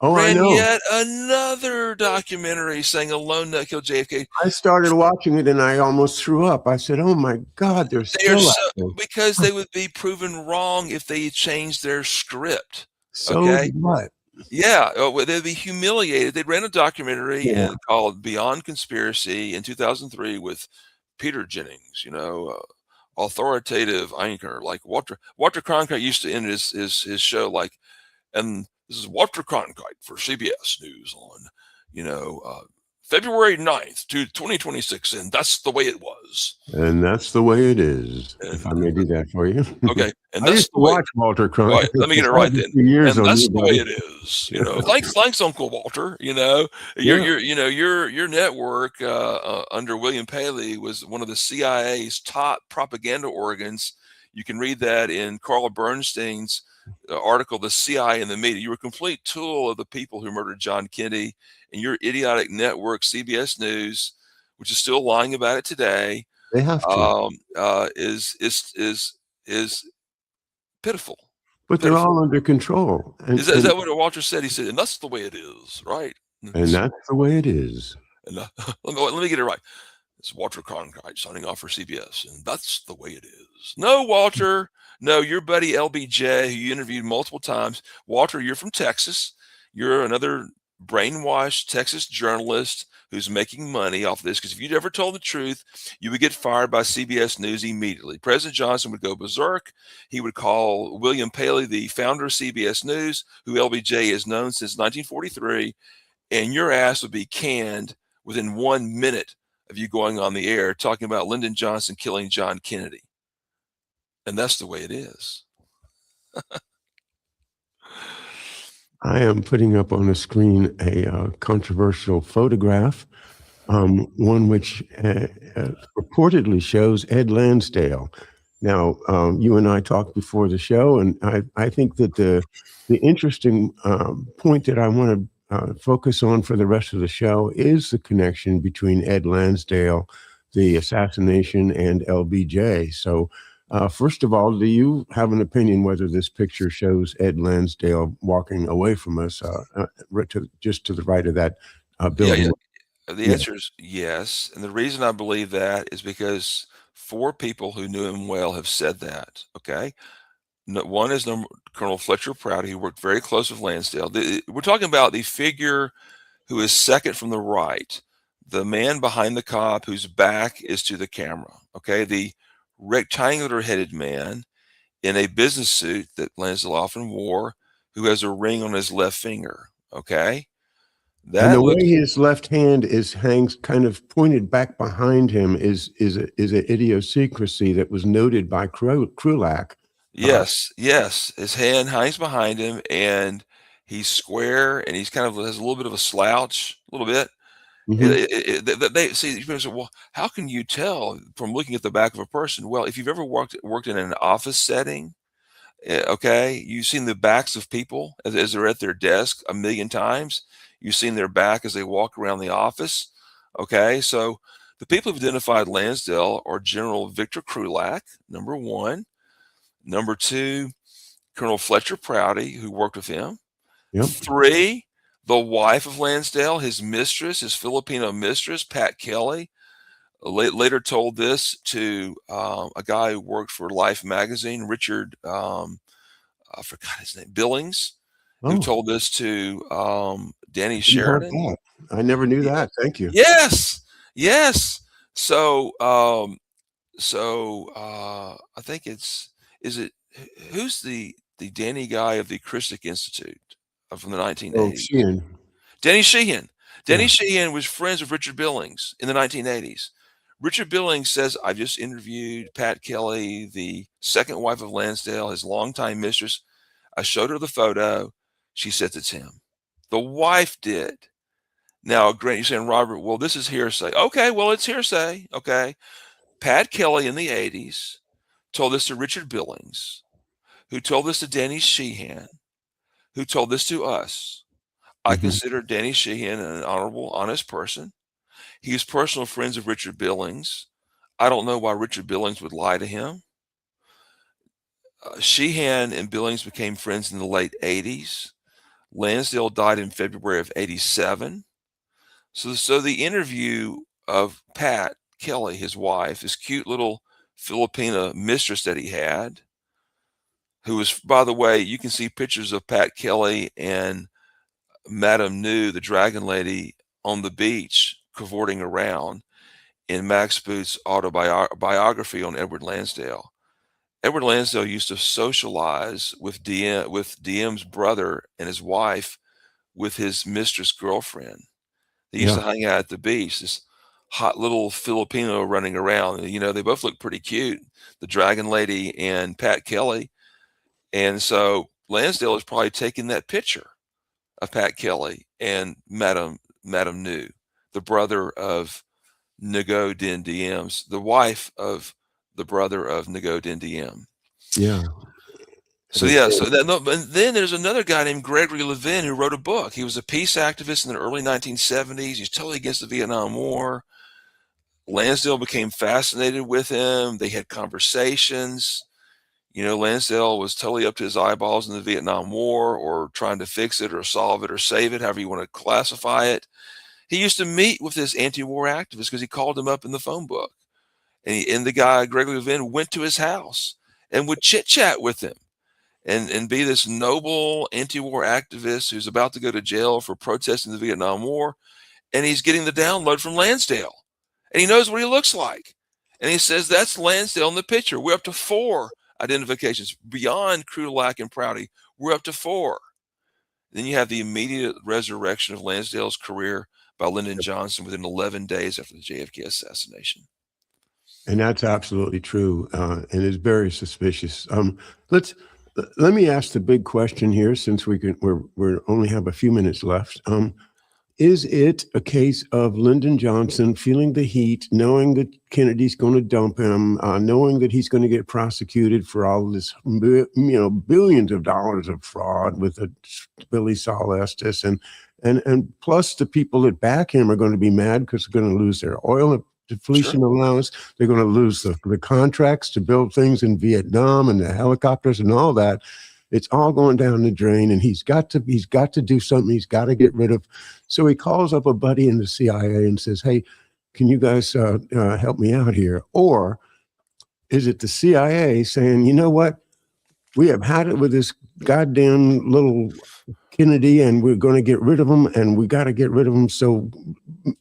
oh, I ran know. yet another documentary saying a lone nut killed JFK. I started watching it and I almost threw up. I said, "Oh my God, they're They are still so, at me." because they would be proven wrong if they changed their script. So Okay. what? Yeah, they'd be humiliated. They ran a documentary Yeah. called Beyond Conspiracy in 2003 with Peter Jennings, authoritative anchor. Like Walter Cronkite used to end his show like, and this is Walter Cronkite for CBS News on, February 9th to 2026, and that's the way it was. And that's the way it is. If I may do And that for you. okay, and I that's used the to way. watch Walter All right, Cronkite. let me get it I right have a then. few years And on that's you, the way buddy. it is. Thanks, Uncle Walter. Yeah. Your network under William Paley was one of the CIA's top propaganda organs. You can read that in Carl Bernstein's article, "The CIA and the Media." You were a complete tool of the people who murdered John Kennedy, and your idiotic network, CBS News, which is still lying about it today, They have to. is pitiful. But they're Pitiful. all under control. Is that what Walter said? He said, and that's the way it is, right? And that's the way it is. And let me get it right. It's Walter Cronkite signing off for CBS, and that's the way it is. No, Walter. No, your buddy LBJ, who you interviewed multiple times. Walter, you're from Texas. You're another brainwashed Texas journalist who's making money off of this, because if you'd ever told the truth, you would get fired by CBS News immediately. President Johnson would go berserk. He would call William Paley, the founder of CBS News, who LBJ has known since 1943, and your ass would be canned within 1 minute of you going on the air talking about Lyndon Johnson killing John Kennedy. And that's the way it is. I am putting up on the screen a controversial photograph, one which reportedly shows Ed Lansdale. Now, you and I talked before the show, and I think that the interesting point that I want to focus on for the rest of the show is the connection between Ed Lansdale, the assassination, and LBJ. So, first of all, do you have an opinion whether this picture shows Ed Lansdale walking away from us, just to the right of that building? Yeah. The answer is yes. And the reason I believe that is because 4 people who knew him well have said that. Okay. One is Colonel Fletcher Prouty, who worked very close with Lansdale. We're talking about the figure who is second from the right, the man behind the cop whose back is to the camera. Okay. The rectangular-headed man in a business suit that Lansdale often wore, who has a ring on his left finger. Okay, And that the way looks his left hand hangs kind of pointed back behind him is an idiosyncrasy that was noted by Krulak. yes. His hand hangs behind him, and he's square, and he's kind of has a little bit of a slouch, a little bit. Mhm. They see, people say, well, how can you tell from looking at the back of a person? Well, if you've ever worked in an office setting, okay, you've seen the backs of people as they're at their desk a million times. You've seen their back as they walk around the office. Okay, so the people who've identified Lansdale are General Victor Krulak, number one. Number two, Colonel Fletcher Prouty, who worked with him. Yep. Three, the wife of Lansdale, his mistress, his Filipino mistress, Pat Kelly, later told this to a guy who worked for Life magazine, Richard, I forgot his name, Billings, who Oh, told this to Danny hadn't heard Sheridan. that. I never knew Y- that. Thank you. Yes, yes. So, I think is it who's the Danny guy of the Christic Institute from the Oh, 1980s? Sheehan. Danny Sheehan. Danny Yeah. Sheehan was friends with Richard Billings in the 1980s. Richard Billings says, I just interviewed Pat Kelly, the second wife of Lansdale, his longtime mistress. I showed her the photo. She says it's him. The wife did. Now, Grant, you're saying, Robert, well, this is hearsay. Okay, well, it's hearsay. Okay. Pat Kelly in the 80s told this to Richard Billings, who told this to Danny Sheehan, who told this to us. I Mhm. consider Danny Sheehan an honorable, honest person. He was personal friends of Richard Billings. I don't know why Richard Billings would lie to him. Sheehan and Billings became friends in the late 80s. Lansdale died in February of 87. So the interview of Pat Kelly, his wife, his cute little Filipina mistress that he had, who was, by the way, you can see pictures of Pat Kelly and Madame New, the dragon lady, on the beach cavorting around in Max Boot's autobiography on Edward Lansdale. Edward Lansdale used to socialize with DM's brother and his wife with his mistress girlfriend. They used Yeah. to hang out at the beach, this hot little Filipino running around. You know, they both look pretty cute, the dragon lady and Pat Kelly. And so Lansdale is probably taking that picture of Pat Kelly and Madame New, the brother of Nego Din Diem's, the wife of the brother of Nego Din Diem. Yeah. So yeah, so that, no, and then there's another guy named Gregory Levin who wrote a book. He was a peace activist in the early 1970s. He's totally against the Vietnam War. Lansdale became fascinated with him. They had conversations. You know, Lansdale was totally up to his eyeballs in the Vietnam War, or trying to fix it or solve it or save it, however you want to classify it. He used to meet with this anti-war activist because he called him up in the phone book. And the guy, Gregory Levin, went to his house and would chit chat with him and be this noble anti-war activist who's about to go to jail for protesting the Vietnam War. And he's getting the download from Lansdale. And he knows what he looks like. And he says, that's Lansdale in the picture. We're up to 4 identifications beyond Krulak and Prouty. We're up to 4. Then you have the immediate resurrection of Lansdale's career by Lyndon Johnson within 11 days after the JFK assassination. And that's absolutely true, and is very suspicious. Let's let me ask the big question here, since we're only have a few minutes left. Is it a case of Lyndon Johnson feeling the heat, knowing that Kennedy's going to dump him, knowing that he's going to get prosecuted for all this, billions of dollars of fraud with the Billy Saul Estes, and plus the people that back him are going to be mad because they're going to lose their oil depletion allowance. They're going to lose the contracts to build things in Vietnam and the helicopters and all that. It's all going down the drain, and he's got to do something. He's got to get rid of. So he calls up a buddy in the CIA and says, "Hey, can you guys help me out here?" Or is it the CIA saying, "You know what? We have had it with this goddamn little Kennedy, and we're going to get rid of him, and we got to get rid of him. So,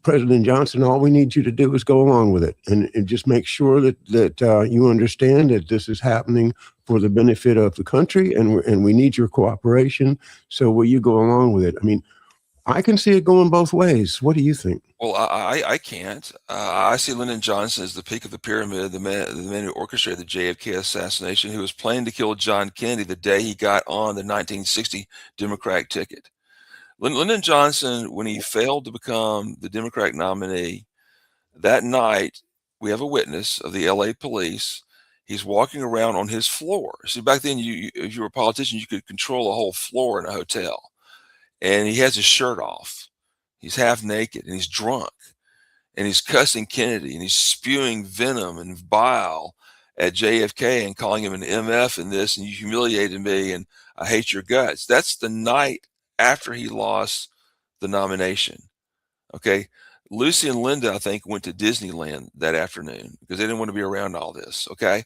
President Johnson, all we need you to do is go along with it, and just make sure that you understand that this is happening for the benefit of the country, and we need your cooperation. So, will you go along with it? I mean, I can see it going both ways. What do you think? Well, I can't. I see Lyndon Johnson as the peak of the pyramid, the man who orchestrated the JFK assassination, who was planning to kill John Kennedy the day he got on the 1960 Democratic ticket. Lyndon Johnson, when he failed to become the Democratic nominee, that night we have a witness of the LA police. He's walking around on his floor. See, back then, if you were a politician, you could control a whole floor in a hotel. And he has his shirt off. He's half naked and he's drunk and he's cussing Kennedy and he's spewing venom and bile at JFK and calling him an MF and this, and you humiliated me and I hate your guts. That's the night after he lost the nomination. Okay. Lucy and Linda, I think, went to Disneyland that afternoon because they didn't want to be around all this. Okay.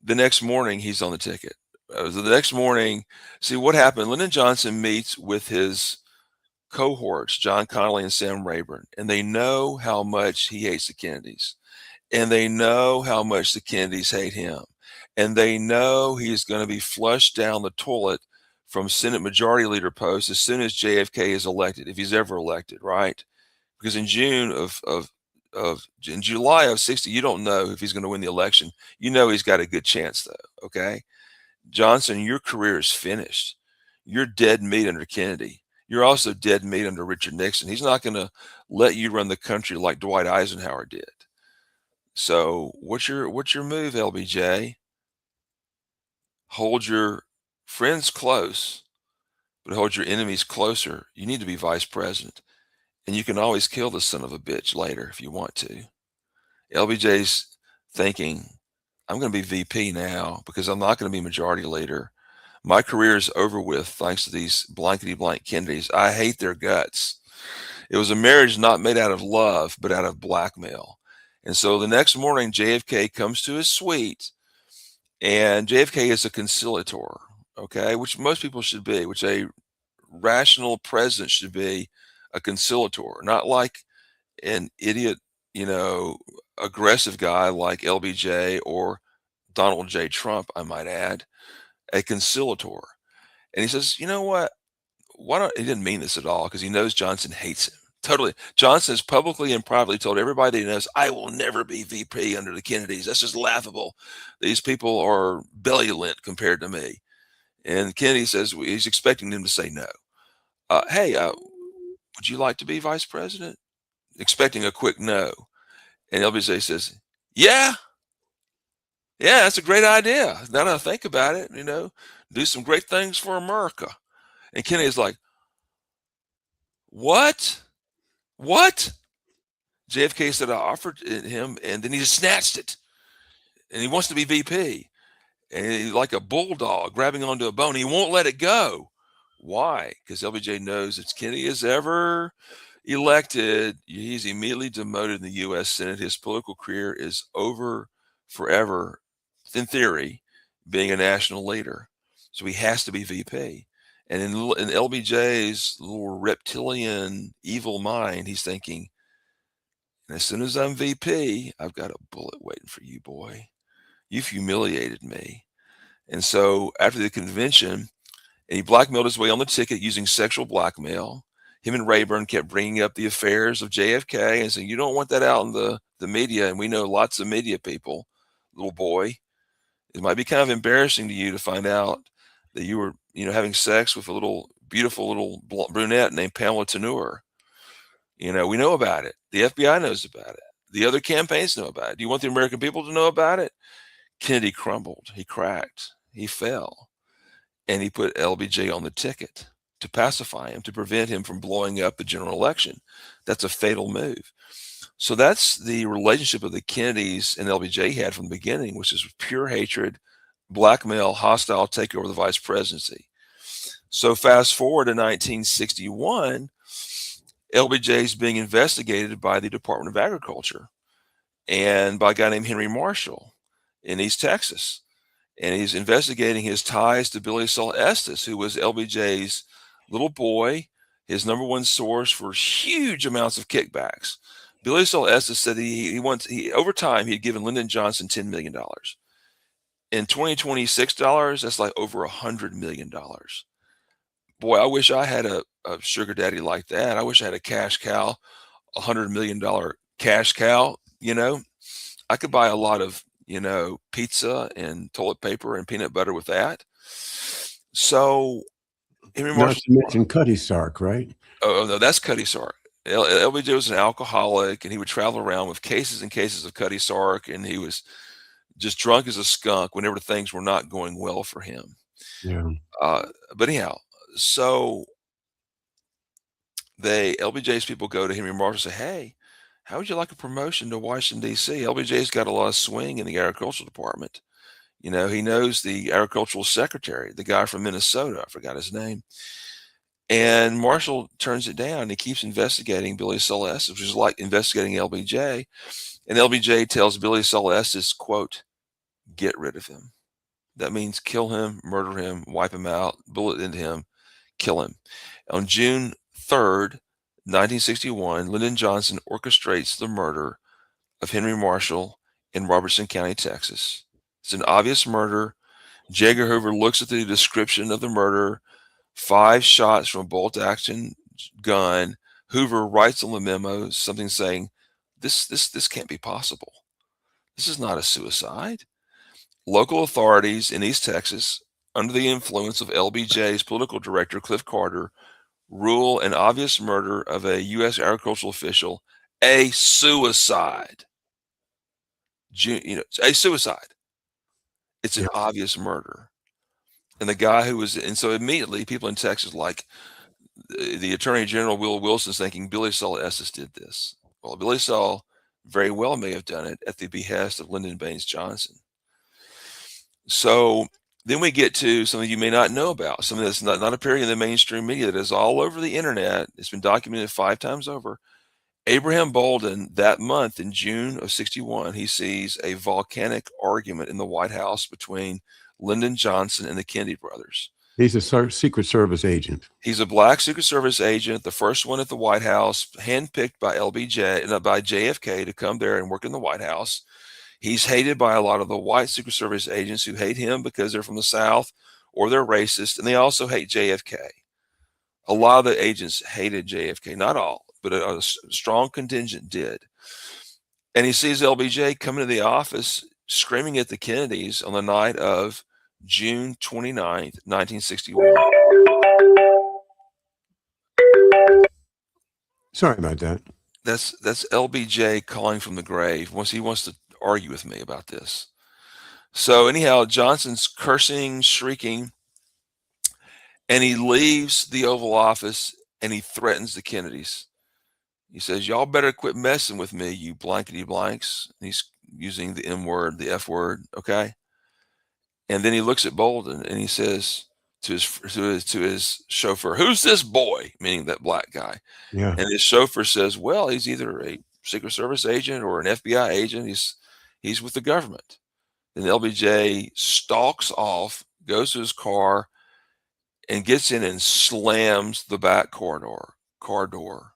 The next morning, he's on the ticket. The next morning, see what happened. Lyndon Johnson meets with his cohorts, John Connally and Sam Rayburn, and they know how much he hates the Kennedys, and they know how much the Kennedys hate him, and they know he's going to be flushed down the toilet from Senate Majority Leader post as soon as JFK is elected, if he's ever elected, right? Because in in July of 60, you don't know if he's going to win the election. You know he's got a good chance, though. Okay, Johnson, your career is finished. You're dead meat under Kennedy. You're also dead meat under Richard Nixon. He's not going to let you run the country like Dwight Eisenhower did. So what's your move, LBJ? Hold your friends close, but hold your enemies closer. You need to be vice president. And you can always kill the son of a bitch later if you want to. LBJ's thinking, I'm going to be VP now because I'm not going to be majority leader. My career is over with thanks to these blankety blank Kennedys. I hate their guts. It was a marriage not made out of love, but out of blackmail. And so the next morning, JFK comes to his suite, and JFK is a conciliator, okay, which most people should be, which a rational president should be, a conciliator, not like an idiot, aggressive guy like LBJ or Donald J. Trump, I might add, a conciliator. And he says, you know what? Why don't, he didn't mean this at all because he knows Johnson hates him. Totally. Johnson has publicly and privately told everybody he knows, I will never be VP under the Kennedys. That's just laughable. These people are belly lint compared to me. And Kennedy says he's expecting them to say no. Hey, would you like to be vice president? Expecting a quick no. And LBJ says, yeah, that's a great idea. Now that I think about it, do some great things for America. And Kennedy's like, what? What? JFK said I offered it him, and then he just snatched it. And he wants to be VP. And he's like a bulldog grabbing onto a bone. He won't let it go. Why? Because LBJ knows if Kennedy is ever elected, he's immediately demoted in the U.S. Senate. His political career is over forever, in theory, being a national leader. So he has to be VP. And in LBJ's little reptilian evil mind, he's thinking, and as soon as I'm VP, I've got a bullet waiting for you, boy. You've humiliated me. And so after the convention, and he blackmailed his way on the ticket using sexual blackmail. Him and Rayburn kept bringing up the affairs of JFK and saying, you don't want that out in the media. And we know lots of media people, little boy. It might be kind of embarrassing to you to find out that you were, having sex with a beautiful little brunette named Pamela Tenure. We know about it. The FBI knows about it. The other campaigns know about it. Do you want the American people to know about it? Kennedy crumbled. He cracked. He fell. And he put LBJ on the ticket to pacify him, to prevent him from blowing up the general election. That's a fatal move. So that's the relationship of the Kennedys and LBJ had from the beginning, which is pure hatred, blackmail, hostile takeover of the vice presidency. So fast forward to 1961, LBJ is being investigated by the Department of Agriculture and by a guy named Henry Marshall in East Texas. and he's investigating his ties to Billy Saul Estes, who was LBJ's little boy, his number one source for huge amounts of kickbacks. Billy Saul Estes said he over time he had given Lyndon Johnson $10 million. In 2026 dollars, that's like over $100 million. Boy, I wish I had a sugar daddy like that. I wish I had a cash cow, $100 million cash cow. I could buy a lot of, pizza and toilet paper and peanut butter with that. So Henry Not Marshall. to mention Cutty Sark, right? Oh no, that's Cutty Sark. LBJ was an alcoholic, and he would travel around with cases and cases of Cutty Sark, and he was just drunk as a skunk whenever things were not going well for him. Yeah. But anyhow, so LBJ's people go to Henry Marshall and say, "Hey, how would you like a promotion to Washington, D.C.? LBJ's got a lot of swing in the agricultural department. He knows the agricultural secretary, the guy from Minnesota. I forgot his name." And Marshall turns it down. He keeps investigating Billy Saul Estes, which is like investigating LBJ. And LBJ tells Billy Saul Estes, quote, "Get rid of him." That means kill him, murder him, wipe him out, bullet into him, kill him. On June 3rd, 1961, Lyndon Johnson orchestrates the murder of Henry Marshall in Robertson County, Texas. It's an obvious murder. J. Edgar Hoover looks at the description of the murder, 5 shots from a bolt-action gun. Hoover writes on the memo something saying, this can't be possible. This is not a suicide. Local authorities in East Texas, under the influence of LBJ's political director, Cliff Carter, rule an obvious murder of a U.S. agricultural official a suicide. A suicide. It's an Yeah. obvious murder. And the guy and so immediately people in Texas, like the Attorney General, Will Wilson's thinking Billy Saul Estes did this. Well, Billy Saul very well may have done it at the behest of Lyndon Baines Johnson. So then we get to something you may not know about, something that's not appearing in the mainstream media, that is all over the internet. It's been documented 5 times over. Abraham Bolden, that month in June of 61, he sees a volcanic argument in the White House between Lyndon Johnson and the Kennedy brothers. He's a Secret Service agent. He's a black Secret Service agent, the first one at the White House, handpicked by by JFK to come there and work in the White House. He's hated by a lot of the white Secret Service agents who hate him because they're from the South or they're racist, and they also hate JFK. A lot of the agents hated JFK, not all, but a strong contingent did. And he sees LBJ come into the office screaming at the Kennedys on the night of June 29th, 1961. Sorry about that. That's LBJ calling from the grave. He wants to argue with me about this. So anyhow, Johnson's cursing, shrieking, and he leaves the Oval Office and he threatens the Kennedys. He says, "Y'all better quit messing with me, you blankety blanks." And he's using the M word, the F word, okay? And then he looks at Bolden and he says to his chauffeur, "Who's this boy?" Meaning that black guy. Yeah. And his chauffeur says, "Well, he's either a Secret Service agent or an FBI agent. He's with the government." And LBJ stalks off, goes to his car, and gets in and slams the back car door.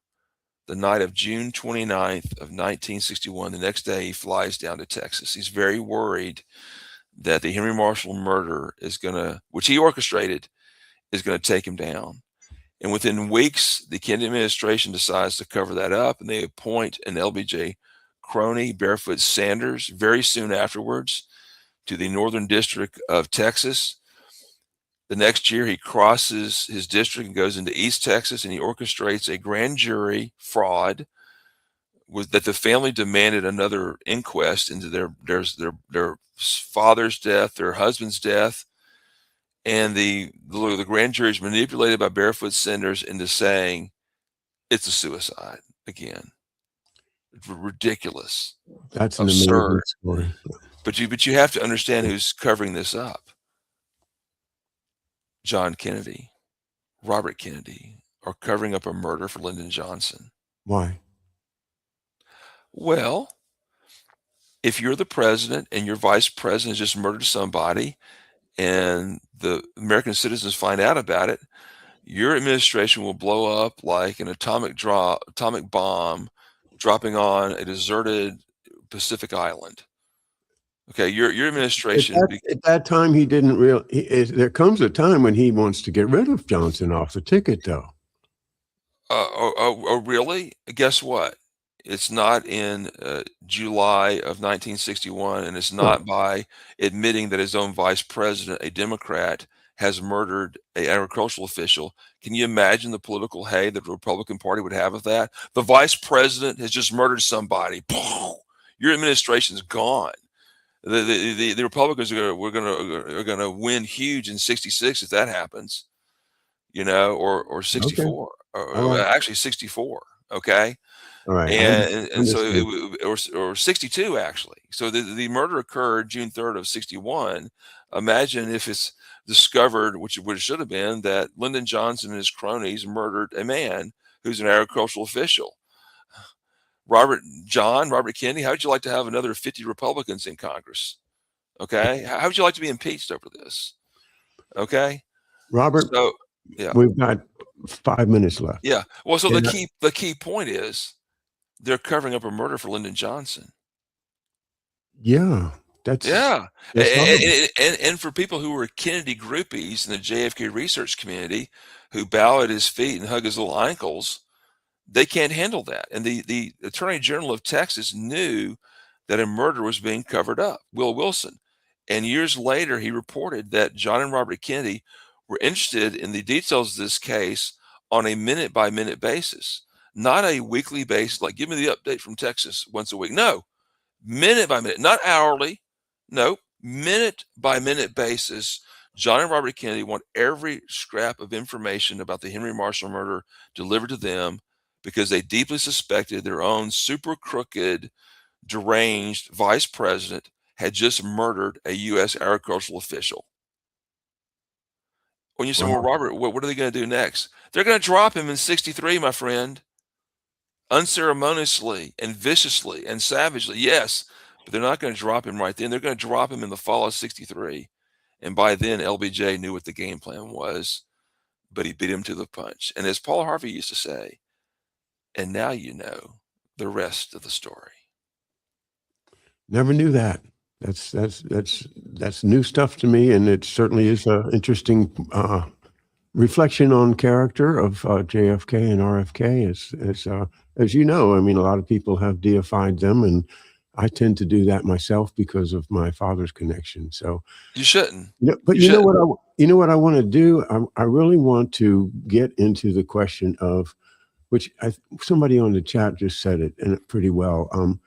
The night of June 29th of 1961, the next day he flies down to Texas. He's very worried that the Henry Marshall murder which he orchestrated, is going to take him down. And within weeks, the Kennedy administration decides to cover that up, and they appoint an LBJ crony, Barefoot Sanders, very soon afterwards to the Northern District of Texas. The next year, he crosses his district and goes into East Texas, and he orchestrates a grand jury fraud that the family demanded another inquest into their father's death, their husband's death. And the grand jury is manipulated by Barefoot Sanders into saying it's a suicide again. Ridiculous. That's an Absurd. amazing story. But you have to understand who's covering this up. John Kennedy, Robert Kennedy are covering up a murder for Lyndon Johnson. Why? Well, If you're the president and your vice president has just murdered somebody and the American citizens find out about it, your administration will blow up like an atomic bomb dropping on a deserted Pacific island. Okay, your administration. At that time, he didn't really. There comes a time when he wants to get rid of Johnson off the ticket, though. Oh, really? Guess what? It's not in July of 1961, and it's No. not by admitting that his own vice president, a Democrat, has murdered an agricultural official. Can you imagine the political hay that the Republican Party would have of that? The vice president has just murdered somebody. Your administration's gone. The Republicans are gonna win huge in '66 if that happens. Or Okay. 64, All right. actually 64, okay? All right. And so Understood. or 62 actually. So the murder occurred June 3rd of 61. Imagine if it's discovered, which it should have been, that Lyndon Johnson and his cronies murdered a man who's an agricultural official. Robert Kennedy, how would you like to have another 50 Republicans in Congress? Okay? How would you like to be impeached over this? Okay? Robert, So, yeah. we've got 5 minutes left. Yeah. Well, so Yeah. the key point is they're covering up a murder for Lyndon Johnson. Yeah. That's Yeah. horrible. And for people who were Kennedy groupies in the JFK research community who bow at his feet and hug his little ankles, they can't handle that. And the Attorney General of Texas knew that a murder was being covered up, Will Wilson. And years later, he reported that John and Robert Kennedy were interested in the details of this case on a minute by minute basis, not a weekly basis, like give me the update from Texas once a week. No, minute by minute, not hourly. No, minute by minute basis. John and Robert Kennedy want every scrap of information about the Henry Marshall murder delivered to them because they deeply suspected their own super crooked, deranged vice president had just murdered a U.S. agricultural official. When you say, well, Wow. Robert, what are they going to do next? They're going to drop him in 63, my friend. Unceremoniously and viciously and savagely, yes, but they're not going to drop him right then. They're going to drop him in the fall of 63. And by then, LBJ knew what the game plan was, but he beat him to the punch. And as Paul Harvey used to say, and now you know the rest of the story. Never knew that. That's new stuff to me, and it certainly is an interesting reflection on character of JFK and RFK. As you know, I mean, a lot of people have deified them, and I tend to do that myself because of my father's connection. So You shouldn't. but You you know shouldn't. what I want to do? I really want to get into the question of which somebody on the chat just said it and pretty well.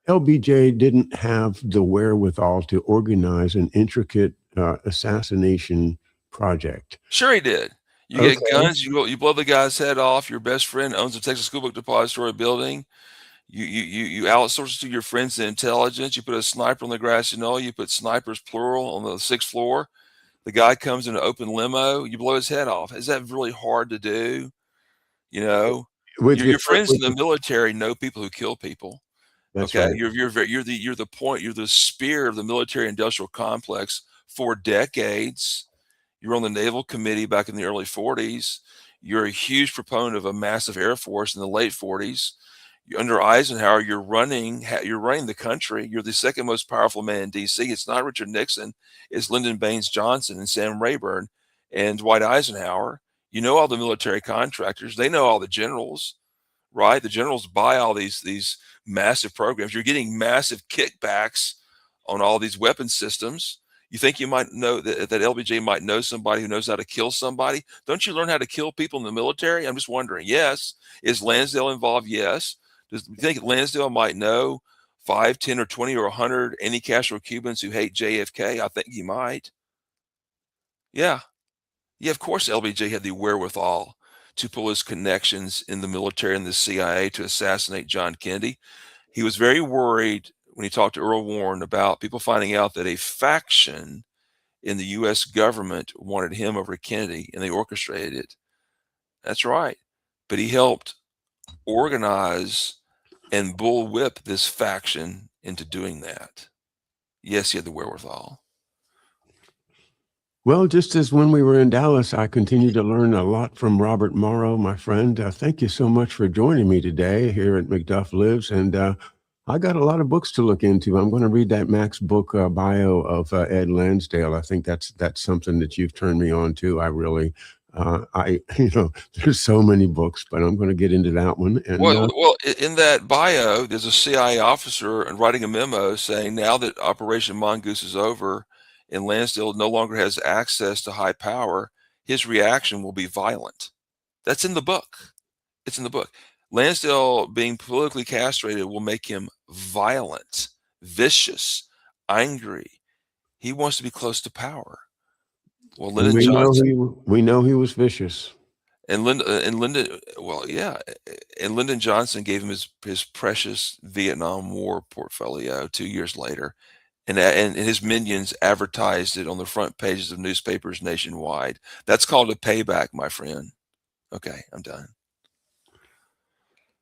LBJ didn't have the wherewithal to organize an intricate assassination project. Sure he did. You Okay. get guns, you blow the guy's head off. Your best friend owns a Texas School Book Depository building. You outsource it to your friends in intelligence. You put a sniper on the grassy knoll. You put snipers plural on the 6th floor. The guy comes in an open limo. You blow his head off. Is that really hard to do? Your friends in the military know people who kill people. That's Okay, right. You're the spear of the military industrial complex for decades. You were on the Naval Committee back in the early 40s. You're a huge proponent of a massive Air Force in the late 40s. Under Eisenhower, you're running the country. You're the second most powerful man in D.C. It's not Richard Nixon. It's Lyndon Baines Johnson and Sam Rayburn and Dwight Eisenhower. You know all the military contractors. They know all the generals, right? The generals buy all these massive programs. You're getting massive kickbacks on all these weapon systems. You think you might know that LBJ might know somebody who knows how to kill somebody? Don't you learn how to kill people in the military? I'm just wondering. Yes. Is Lansdale involved? Yes. Do you think Lansdale might know 5, 10, or 20, or 100 anti-Castro Cubans who hate JFK? I think he might. Yeah. Yeah, of course LBJ had the wherewithal to pull his connections in the military and the CIA to assassinate John Kennedy. He was very worried when he talked to Earl Warren about people finding out that a faction in the U.S. government wanted him over Kennedy, and they orchestrated it. That's right. But he helped organize and bullwhip this faction into doing that. Yes, he had the wherewithal. Well, just as when we were in Dallas, I continue to learn a lot from Robert Morrow, my friend. Thank you so much for joining me today here at McDuff Lives. And I got a lot of books to look into. I'm going to read that Max book bio of Ed Lansdale. I think that's something that you've turned me on to. I really, there's so many books, but I'm going to get into that one. And Well, in that bio, there's a CIA officer writing a memo saying now that Operation Mongoose is over and Lansdale no longer has access to high power, his reaction will be violent. That's in the book. It's in the book. Lansdale being politically castrated will make him violent, vicious, angry. He wants to be close to power. Well, Lyndon Johnson. we know he was vicious. And Lyndon, well, yeah, and Lyndon Johnson gave him his precious Vietnam War portfolio 2 years later, and his minions advertised it on the front pages of newspapers nationwide. That's called a payback, my friend. Okay, I'm done.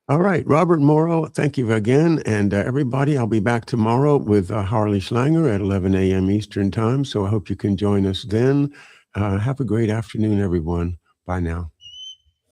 All right, Robert Morrow, thank you again. And everybody, I'll be back tomorrow with Harley Schlanger at 11 a.m. Eastern Time. So I hope you can join us then. Have a great afternoon, everyone. Bye now.